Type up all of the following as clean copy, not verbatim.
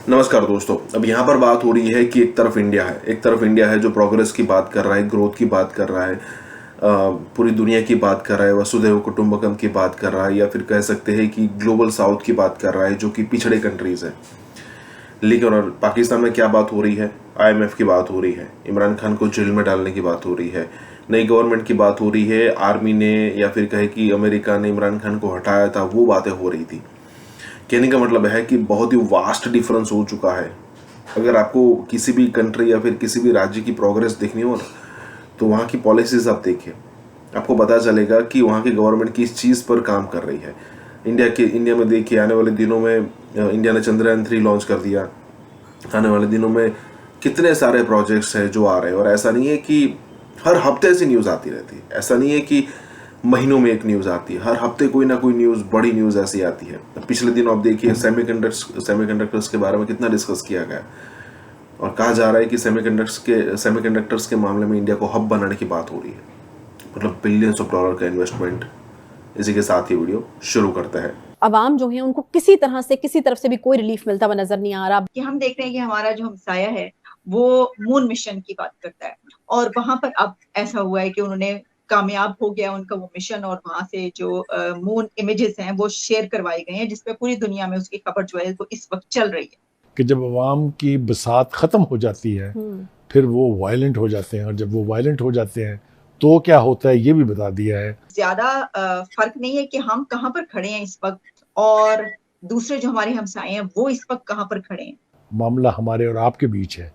नमस्कार दोस्तों। अब यहाँ पर बात हो रही है कि एक तरफ इंडिया है जो प्रोग्रेस की बात कर रहा है, ग्रोथ की बात कर रहा है, पूरी दुनिया की बात कर रहा है, वसुधैव कुटुंबकम की बात कर रहा है, या फिर कह सकते हैं कि ग्लोबल साउथ की बात कर रहा है जो कि पिछड़े कंट्रीज है। लेकिन और पाकिस्तान में क्या बात हो रही है? IMF की बात हो रही है, इमरान खान को जेल में डालने की बात हो रही है, नई गवर्नमेंट की बात हो रही है, आर्मी ने या फिर कहे कि अमेरिका ने इमरान खान को हटाया था, वो बातें हो रही थी। कहने का मतलब है कि बहुत ही वास्ट डिफरेंस हो चुका है। अगर आपको किसी भी कंट्री या फिर किसी भी राज्य की प्रोग्रेस देखनी हो ना, तो वहाँ की पॉलिसीज आप देखिए, आपको पता चलेगा कि वहाँ की गवर्नमेंट किस चीज़ पर काम कर रही है। इंडिया में देखिए, आने वाले दिनों में इंडिया ने चंद्रयान-3 लॉन्च कर दिया। आने वाले दिनों में कितने सारे प्रोजेक्ट्स हैं जो आ रहे हैं, और ऐसा नहीं है कि हर हफ्ते ऐसी न्यूज़ आती रहती है, ऐसा नहीं है कि महीनों में एक न्यूज़ आती है, हर हफ्ते कोई ना कोई न्यूज़, बड़ी न्यूज़ ऐसी आती है। पिछले दिन आप देखिए सेमीकंडक्टर्स के बारे में कितना डिस्कस किया गया, और कहा जा रहा है कि सेमीकंडक्टर्स के मामले में इंडिया को हब बनाने की बात हो रही है। मतलब बिलियंस ऑफ डॉलर का इन्वेस्टमेंट। इसी के साथ ही वीडियो शुरू करता है। अवाम जो है उनको किसी तरह से किसी तरफ से भी कोई रिलीफ मिलता हुआ नजर नहीं आ रहा। कि हम देख रहे हैं कि हमारा जो हमसाया है वो मून मिशन की बात करता है, और वहां पर अब ऐसा हुआ है कि उन्होंने कामयाब हो गया उनका वो मिशन, और वहां से जो मून इमेजेस हैं वो शेयर करवाए गए हैं, जिसपे पूरी दुनिया में उसकी खबर जो है वो इस वक्त चल रही है कि जब अवाम की बसात ख़त्म हो जाती है फिर वो वायलेंट हो जाते हैं, और जब वो वायलेंट हो जाते हैं तो क्या होता है ये भी बता दिया है। ज्यादा फर्क नहीं है कि हम कहाँ पर खड़े हैं इस वक्त, और दूसरे जो हमारे हमसाए हैं वो इस वक्त कहाँ पर खड़े हैं। मामला हमारे और आपके बीच है,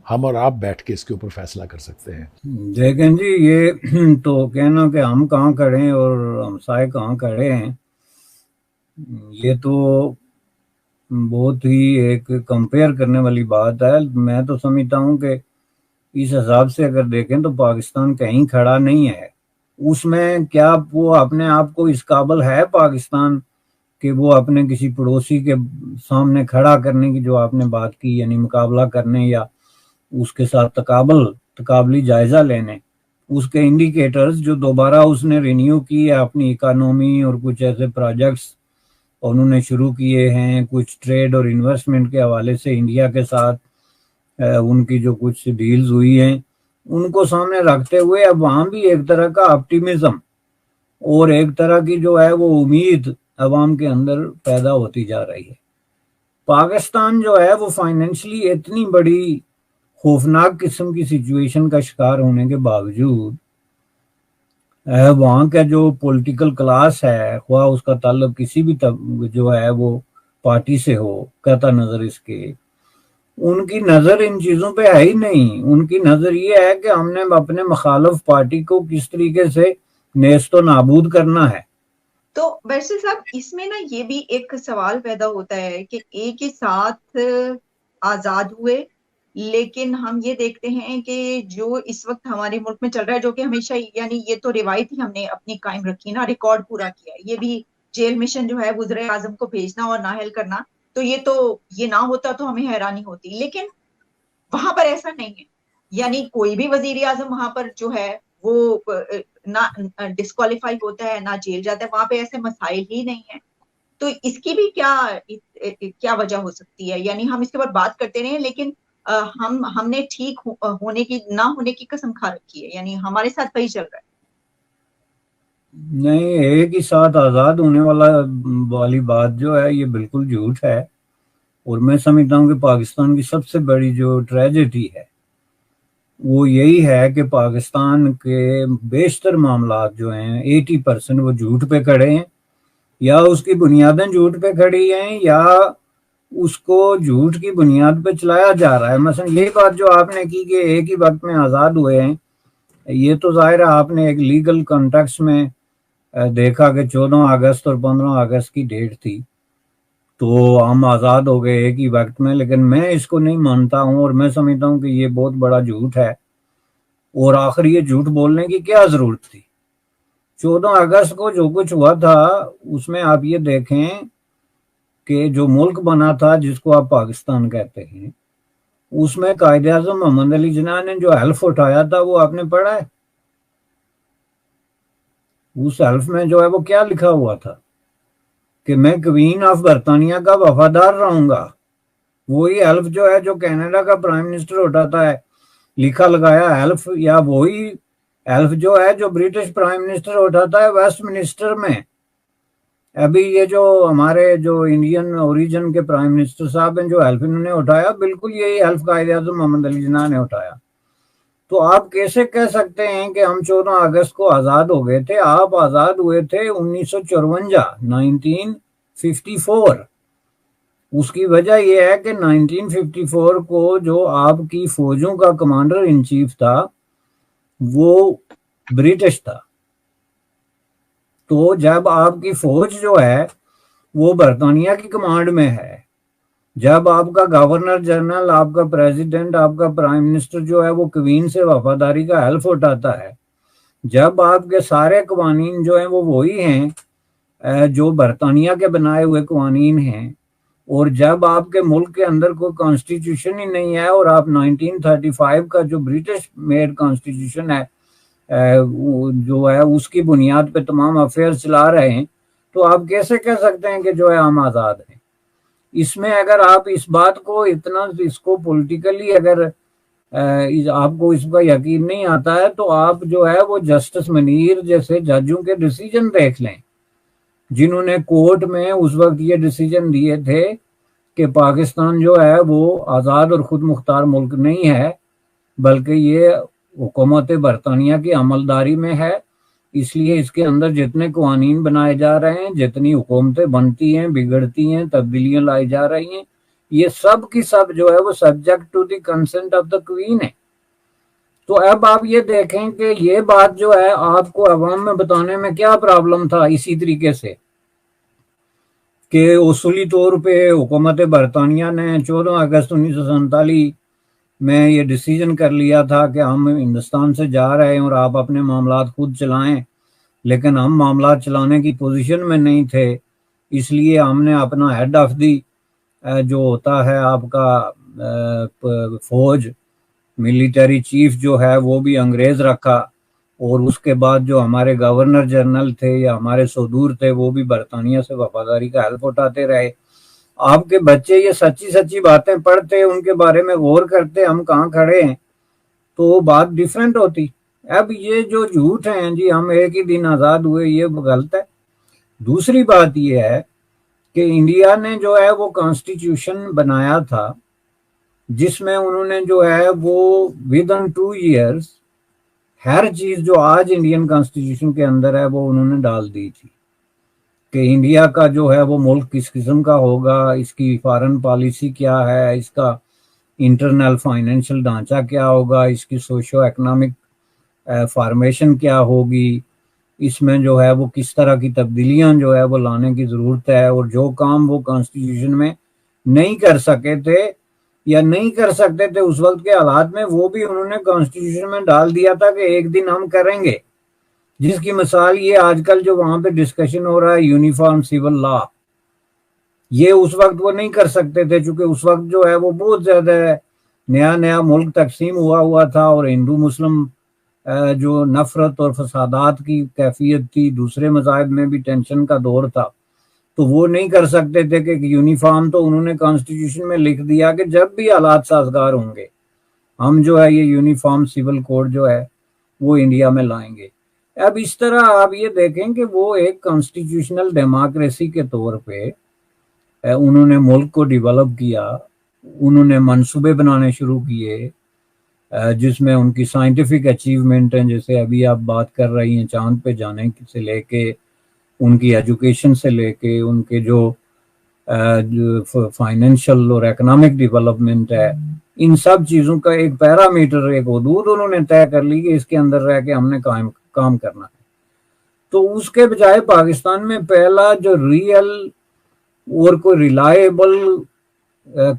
हम और आप बैठ के इसके ऊपर फैसला कर सकते हैं। देखें जी, ये तो कहना कि हम कहाँ खड़े हैं और हमसाए कहाँ खड़े हैं, ये तो बहुत ही एक कंपेयर करने वाली बात है। मैं तो समझता हूँ कि इस हिसाब से अगर देखें तो पाकिस्तान कहीं खड़ा नहीं है। उसमें क्या वो अपने आप को इस काबिल है पाकिस्तान कि वो अपने किसी पड़ोसी के सामने खड़ा करने की जो आपने बात की, यानी मुकाबला करने या उसके साथ तकाबली जायजा लेने, उसके इंडिकेटर्स जो दोबारा उसने रिन्यू की है अपनी इकोनॉमी, और कुछ ऐसे प्रोजेक्ट्स उन्होंने शुरू किए हैं, कुछ ट्रेड और इन्वेस्टमेंट के हवाले से इंडिया के साथ उनकी जो कुछ डील्स हुई हैं, उनको सामने रखते हुए अब वहां भी एक तरह का ऑप्टिमिज्म और एक तरह की जो है वो उम्मीद अवाम के अंदर पैदा होती जा रही है। पाकिस्तान जो है वो फाइनेंशियली इतनी बड़ी खौफनाक किस्म की सिचुएशन का शिकार होने के बावजूद वहाँ का जो पॉलिटिकल क्लास है, ख्वाह उसका ताल्लुक किसी भी जो है वो पार्टी से हो, कहता नजर इसके, उनकी नजर इन चीजों पे है ही नहीं। उनकी नजर ये है कि हमने अपने मुखालिफ पार्टी को किस तरीके से नेस्तो नाबूद करना है। तो बैरिस्टर साहब, इसमें ना ये भी एक सवाल पैदा होता है कि एक ही साथ आजाद हुए, लेकिन हम ये देखते हैं कि जो इस वक्त हमारे मुल्क में चल रहा है, जो कि हमेशा, यानी ये तो रिवायत ही हमने अपनी कायम रखी ना, रिकॉर्ड पूरा किया, ये भी जेल मिशन जो है वज़ीर आज़म को भेजना और नाअहल करना, तो ये ना होता तो हमें हैरानी होती, लेकिन वहां पर ऐसा नहीं है। यानी कोई भी वजीर आजम वहां पर जो है वो ना डिस्क्वालीफाई होता है ना जेल जाता है, वहां पे ऐसे मसाइल ही नहीं है। तो इसकी भी क्या वजह हो सकती है? यानी हम इसके ऊपर बात करते रहे, लेकिन हमने ठीक होने की ना होने की कसम खा रखी है, यानी हमारे साथ वही चल रहा है। नहीं, एक ही साथ आजाद होने वाली बात जो है ये बिल्कुल झूठ है, और मैं समझता हूँ कि पाकिस्तान की सबसे बड़ी जो ट्रेजेडी है वो यही है कि पाकिस्तान के बेशतर मामला जो हैं 80% वो झूठ पे खड़े हैं, या उसकी बुनियादें झूठ पे खड़ी हैं, या उसको झूठ की बुनियाद पे चलाया जा रहा है। मसलन यही बात जो आपने की कि एक ही वक्त में आज़ाद हुए हैं, ये तो जाहिर है आपने एक लीगल कॉन्टेक्स्ट में देखा कि 14 अगस्त और 15 अगस्त की डेट थी, तो हम आज़ाद हो गए एक ही वक्त में। लेकिन मैं इसको नहीं मानता हूँ, और मैं समझता हूँ कि ये बहुत बड़ा झूठ है, और आखिर ये झूठ बोलने की क्या जरूरत थी। 14 अगस्त को जो कुछ हुआ था उसमें आप ये देखें कि जो मुल्क बना था जिसको आप पाकिस्तान कहते हैं, उसमें कायदे आज़म मोहम्मद अली जिन्ना ने जो हल्फ उठाया था वो आपने पढ़ा है? उस हल्फ में जो है वो क्या लिखा हुआ था कि मैं क्वीन ऑफ बरतानिया का वफादार रहूंगा। وہی ایلف جو ہے جو کینیڈا کا پرائم منسٹر اٹھاتا ہے لکھا لگایا ایلف، یا وہی ایلف جو ہے جو برٹش پرائم منسٹر اٹھاتا ہے ویسٹ منسٹر میں. ابھی یہ جو ہمارے جو انڈین اوریجن کے پرائم منسٹر صاحب ہیں جو ایلف انہوں نے اٹھایا، بالکل یہی ایلف قائد اعظم محمد علی جناح نے اٹھایا. تو آپ کیسے کہہ سکتے ہیں کہ ہم 14 اگست کو آزاد ہو گئے تھے؟ آپ آزاد ہوئے تھے 1954. اس کی وجہ یہ ہے کہ 1954 کو جو آپ کی فوجوں کا کمانڈر ان چیف تھا وہ برٹش تھا. تو جب آپ کی فوج جو ہے وہ برطانیہ کی کمانڈ میں ہے، جب آپ کا گورنر جنرل، آپ کا پریزیڈنٹ، آپ کا پرائم منسٹر جو ہے وہ کوین سے وفاداری کا حلف اٹھاتا ہے، جب آپ کے سارے قوانین جو ہیں وہ وہی ہیں جو برطانیہ کے بنائے ہوئے قوانین ہیں، اور جب آپ کے ملک کے اندر کوئی کانسٹیٹیوشن ہی نہیں ہے اور آپ 1935 کا جو برٹش میڈ کانسٹیٹیوشن ہے جو ہے اس کی بنیاد پہ تمام افیئر چلا رہے ہیں، تو آپ کیسے کہہ سکتے ہیں کہ جو ہے ہم آزاد ہیں؟ اس میں اگر آپ اس بات کو اتنا اس کو پولیٹیکلی اگر آپ کو اس کا یقین نہیں آتا ہے تو آپ جو ہے وہ جسٹس منیر جیسے ججوں کے ڈیسیجن دیکھ لیں، جنہوں نے کورٹ میں اس وقت یہ ڈیسیجن دیے تھے کہ پاکستان جو ہے وہ آزاد اور خود مختار ملک نہیں ہے بلکہ یہ حکومت برطانیہ کی عملداری میں ہے، اس لیے اس کے اندر جتنے قوانین بنائے جا رہے ہیں، جتنی حکومتیں بنتی ہیں، بگڑتی ہیں، تبدیلیاں لائی جا رہی ہیں، یہ سب کی سب جو ہے وہ subject to the consent of the queen ہے. تو اب آپ یہ دیکھیں کہ یہ بات جو ہے آپ کو عوام میں بتانے میں کیا پرابلم تھا، اسی طریقے سے کہ اصولی طور پہ حکومت برطانیہ نے 14 اگست 1947 میں یہ ڈیسیجن کر لیا تھا کہ ہم ہندوستان سے جا رہے ہیں اور آپ اپنے معاملات خود چلائیں، لیکن ہم معاملات چلانے کی پوزیشن میں نہیں تھے، اس لیے ہم نے اپنا ہیڈ آف دی جو ہوتا ہے آپ کا فوج ملٹری چیف جو ہے وہ بھی انگریز رکھا، اور اس کے بعد جو ہمارے گورنر جنرل تھے یا ہمارے صدور تھے وہ بھی برطانیہ سے وفاداری کا حلف اٹھاتے رہے. آپ کے بچے یہ سچی سچی باتیں پڑھتے، ان کے بارے میں غور کرتے ہم کہاں کھڑے ہیں تو بات ڈیفرنٹ ہوتی. اب یہ جو جھوٹ ہیں جی ہم ایک ہی دن آزاد ہوئے، یہ غلط ہے. دوسری بات یہ ہے کہ انڈیا نے جو ہے وہ کانسٹیٹیوشن بنایا تھا جس میں انہوں نے جو ہے وہ ود ان 2 years ہر چیز جو آج انڈین کانسٹیٹیوشن کے اندر ہے وہ انہوں نے ڈال دی تھی کہ انڈیا کا جو ہے وہ ملک کس قسم کا ہوگا، اس کی فارن پالیسی کیا ہے، اس کا انٹرنل فائنینشل ڈھانچہ کیا ہوگا، اس کی سوشو اکنامک فارمیشن کیا ہوگی، اس میں جو ہے وہ کس طرح کی تبدیلیاں جو ہے وہ لانے کی ضرورت ہے، اور جو کام وہ کانسٹیٹیوشن میں نہیں کر سکے تھے یا نہیں کر سکتے تھے اس وقت کے حالات میں، وہ بھی انہوں نے کانسٹیٹیوشن میں ڈال دیا تھا کہ ایک دن ہم کریں گے. جس کی مثال یہ آج کل جو وہاں پہ ڈسکشن ہو رہا ہے یونیفارم سول لا، یہ اس وقت وہ نہیں کر سکتے تھے چونکہ اس وقت جو ہے وہ بہت زیادہ نیا ملک تقسیم ہوا تھا، اور ہندو مسلم جو نفرت اور فسادات کی کیفیت تھی، دوسرے مذاہب میں بھی ٹینشن کا دور تھا، تو وہ نہیں کر سکتے تھے کہ یونیفارم. تو انہوں نے کانسٹیٹیوشن میں لکھ دیا کہ جب بھی حالات سازگار ہوں گے ہم جو ہے یہ یونیفارم سول کوڈ جو ہے وہ انڈیا میں لائیں گے. اب اس طرح آپ یہ دیکھیں کہ وہ ایک کانسٹیٹیوشنل ڈیموکریسی کے طور پہ انہوں نے ملک کو ڈیولپ کیا، انہوں نے منصوبے بنانے شروع کیے جس میں ان کی سائنٹیفک اچیومنٹ ہیں، جیسے ابھی آپ بات کر رہی ہیں چاند پہ جانے سے لے کے ان کی ایجوکیشن سے لے کے ان کے جو فائنینشل اور اکنامک ڈیولپمنٹ ہے، ان سب چیزوں کا ایک پیرامیٹر، ایک حدود انہوں نے طے کر لی کہ اس کے اندر رہ کے ہم نے کام کرنا ہے. تو اس کے بجائے پاکستان میں پہلا جو ریئل اور کوئی ریلائبل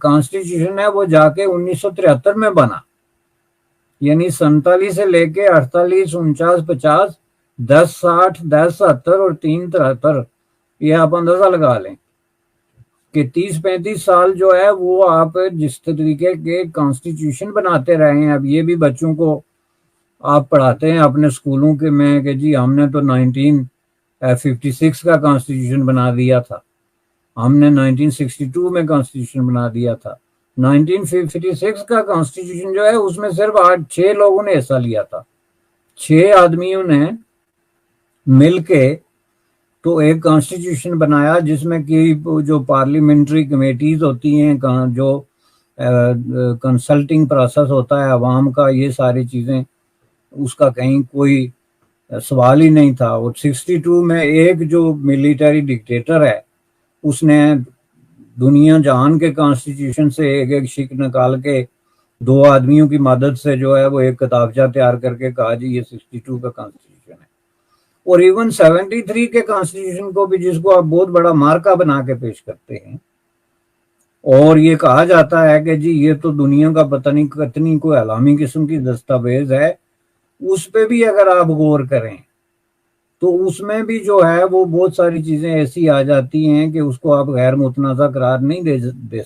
کانسٹیٹیوشن ہے وہ جا کے 1973 میں بنا، یعنی 47 سے لے کے 48 49 50 10 60 10 70 اور 3 73، یہ آپ اندازہ لگا لیں کہ 30-35 سال جو ہے وہ آپ جس طریقے کے کانسٹیٹیوشن بناتے رہے ہیں. اب یہ بھی بچوں کو آپ پڑھاتے ہیں اپنے اسکولوں کے میں کہ جی ہم نے تو 1956 کا کانسٹیٹیوشن بنا دیا تھا، ہم نے 1962 میں کانسٹیٹیوشن بنا دیا تھا. 1956 کا کانسٹیٹیوشن جو ہے اس میں صرف 6 لوگوں نے حصہ لیا تھا، 6 آدمیوں نے مل کے تو ایک کانسٹیٹیوشن بنایا جس میں کہ جو پارلیمنٹری کمیٹیز ہوتی ہیں، جو کنسلٹنگ پروسیس ہوتا ہے عوام کا، یہ ساری چیزیں اس کا کہیں کوئی سوال ہی نہیں تھا۔ اور 62 میں ایک جو ملیٹری ڈکٹیٹر ہے اس نے دنیا جہان کے کانسٹیٹیوشن سے ایک شک نکال کے 2 آدمیوں کی مدد سے جو ہے وہ ایک کتابچہ تیار کر کے کہا جی یہ 62 کا کانسٹیٹیوشن ہے۔ اور ایون 73 کے کانسٹیٹیوشن کو بھی، جس کو آپ بہت بڑا مارکا بنا کے پیش کرتے ہیں، اور یہ کہا جاتا ہے کہ جی یہ تو دنیا کا پتہ نہیں کتنی کوئی علامی قسم کی دستاویز ہے، اس پہ بھی اگر آپ غور کریں تو اس میں بھی جو ہے وہ بہت ساری چیزیں ایسی آ جاتی ہیں کہ اس کو آپ غیر متنازع قرار نہیں دے سکتے۔